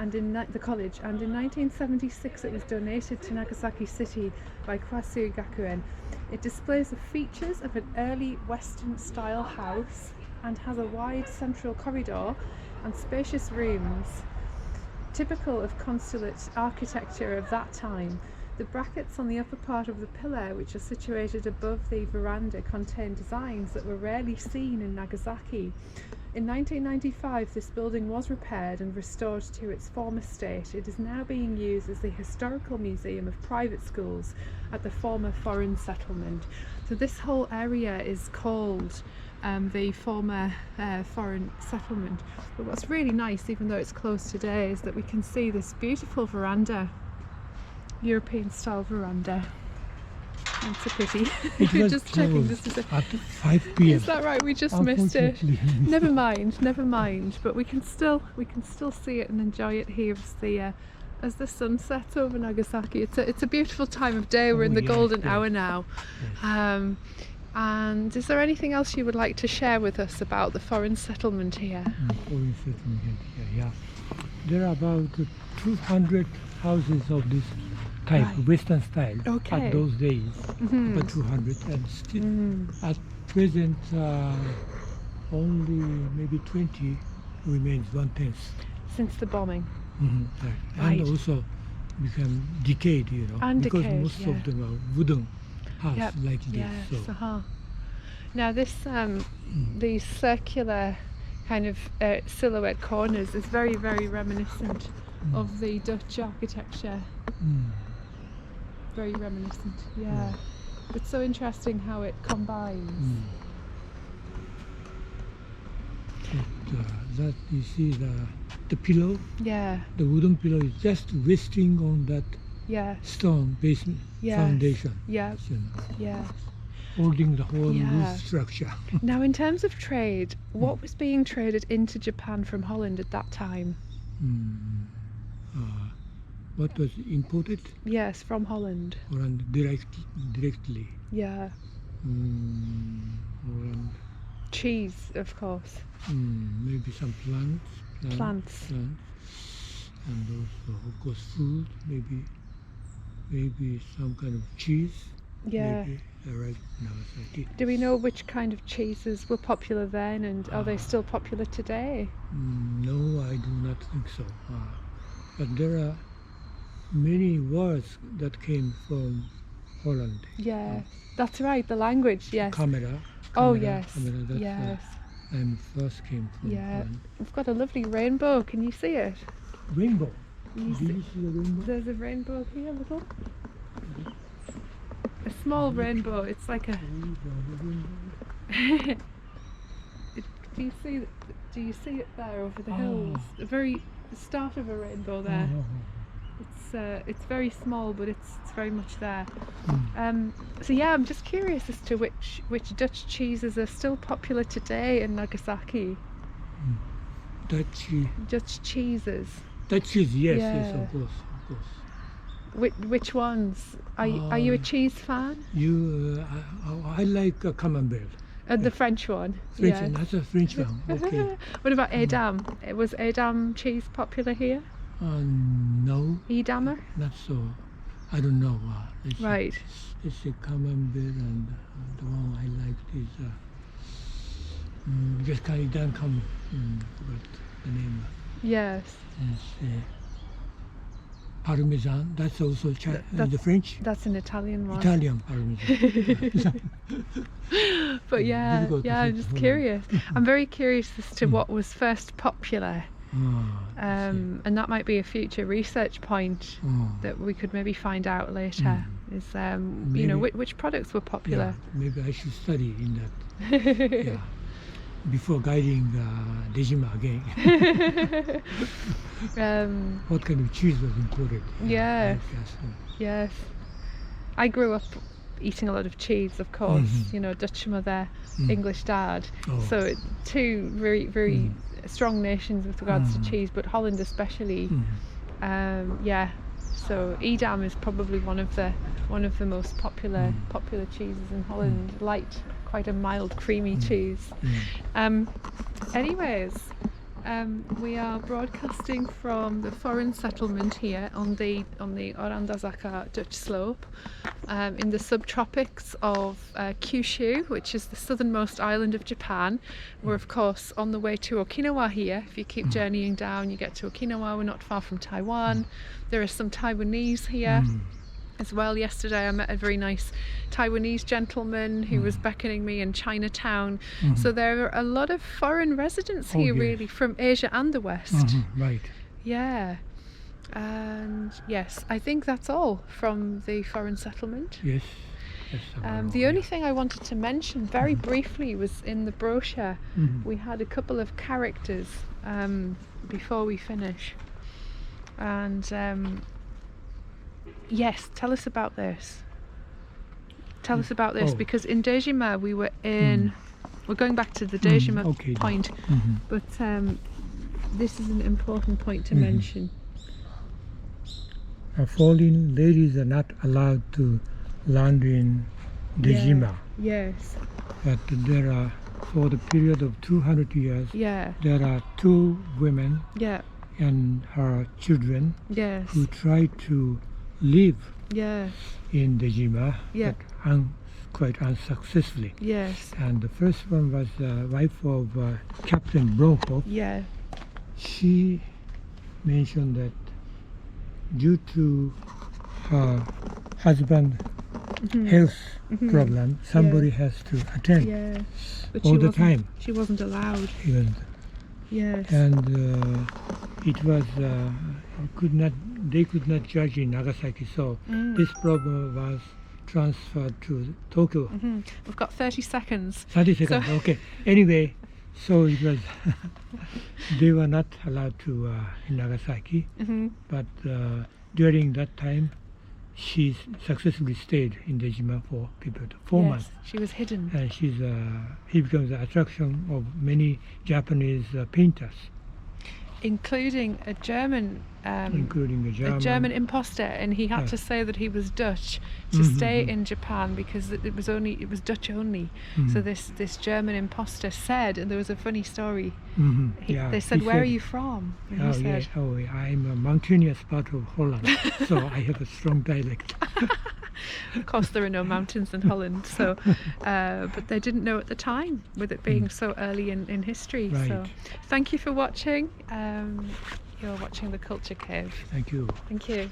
and in the college, and in 1976 it was donated to Nagasaki City by Kwasu Gakuen. It displays the features of an early Western style house and has a wide central corridor and spacious rooms, typical of consulate architecture of that time. The brackets on the upper part of the pillar, which are situated above the veranda, contain designs that were rarely seen in Nagasaki. In 1995, this building was repaired and restored to its former state. It is now being used as the historical museum of private schools at the former foreign settlement. So this whole area is called the former foreign settlement. But what's really nice, even though it's closed today, is that we can see this beautiful veranda, European style veranda. It's so pretty. We're just checking just to say. At 5 p.m. Is that right? We just missed it. Never mind. But we can still see it and enjoy it here as the sun sets over Nagasaki. It's a beautiful time of day. We're in the golden hour now. Yes. And is there anything else you would like to share with us about the foreign settlement here? Foreign settlement here, yeah. There are about 200 houses of this type, right. Western style, at those days, about 200, and still at present only maybe 20 remains, 1/10. Since the bombing. Right. And also become decayed, because most of them are wooden house like this. Yes, Now this, these circular kind of silhouette corners is very, very reminiscent of the Dutch architecture. Very reminiscent, It's so interesting how it combines. That you see the pillow, the wooden pillow is just resting on that stone basement foundation. Holding the whole roof structure. Now, in terms of trade, what was being traded into Japan from Holland at that time? What was imported? Yes, from Holland. Holland directly. Yeah. Holland. Cheese, of course. Maybe some plants. And also, of course, food. Maybe some kind of cheese. Yeah. Maybe, right, Nagasaki. Do we know which kind of cheeses were popular then, and are they still popular today? No, I do not think so. But there are many words that came from Holland. Yes, that's right, the language, yes. Camera. Oh, yes. Camera, that's and first came from Holland. We've got a lovely rainbow. Can you see it? Rainbow? Do you see the rainbow? There's a rainbow here, little. A small rainbow. It's like a... Do you see it there over the hills? The very start of a rainbow there. It's very small, but it's very much there. So yeah, I'm just curious as to which Dutch cheeses are still popular today in Nagasaki. Dutch cheeses. Dutch cheese, yes, of course. Which ones? Are you a cheese fan? I like Camembert. The French one. French one, that's a French one. Okay. What about Edam? Was Edam cheese popular here? No. Edamer? Not so. I don't know. Right. It's a Camembert, and the one I liked is just kind of don't come. Forgot the name. Yes. It's Parmesan. That's also the French. That's an Italian one. Italian Parmesan. But I'm just curious. I'm very curious as to what was first popular. And that might be a future research point that we could maybe find out later. Is which products were popular? Yeah, maybe I should study in that. Before guiding Dejima again. What kind of cheese was imported? Yes. I grew up eating a lot of cheese, of course. Dutch mother, English dad. So two very, very strong nations with regards to cheese, but Holland especially. So Edam is probably one of the most popular cheeses in Holland. Light, quite a mild, creamy cheese. Anyways, We are broadcasting from the foreign settlement here on the Orandazaka Dutch slope, in the subtropics of Kyushu, which is the southernmost island of Japan. We're of course on the way to Okinawa here. If you keep journeying down, you get to Okinawa. We're not far from Taiwan. There are some Taiwanese here as well. Yesterday I met a very nice Taiwanese gentleman who was beckoning me in Chinatown. So there are a lot of foreign residents here, really, from Asia and the West. Right. Yeah. And yes, I think that's all from the foreign settlement. Yes. The only thing I wanted to mention very briefly was in the brochure we had a couple of characters before we finish. And yes, tell us about this. Tell us about this, because in Dejima we were in... We're going back to the Dejima point, but this is an important point to mention. Foreign ladies are not allowed to land in Dejima. Yes. But there are, for the period of 200 years, there are 2 women and her children who try to live in Dejima, but quite unsuccessfully. Yes. And the first one was the wife of Captain Bronhoff. She mentioned that due to her husband's health problem, somebody has to attend but all the time. She wasn't allowed. Yes. And it was they could not judge in Nagasaki, so this problem was transferred to Tokyo. We've got 30 seconds. 30 seconds, okay. Anyway, so it was they were not allowed to in Nagasaki, but during that time she successfully stayed in Dejima for a period of 4 months. She was hidden. And he becomes the attraction of many Japanese painters. Including a German imposter, and he had to say that he was Dutch to stay in Japan because it was Dutch only. So this German imposter said, and there was a funny story. They said, "Where are you from?" And he said, I'm a mountainous part of Holland, so I have a strong dialect. Of course, there are no mountains in Holland, so but they didn't know at the time, with it being so early in history. Right. So, thank you for watching. You're watching The Culture Cave. Thank you. Thank you.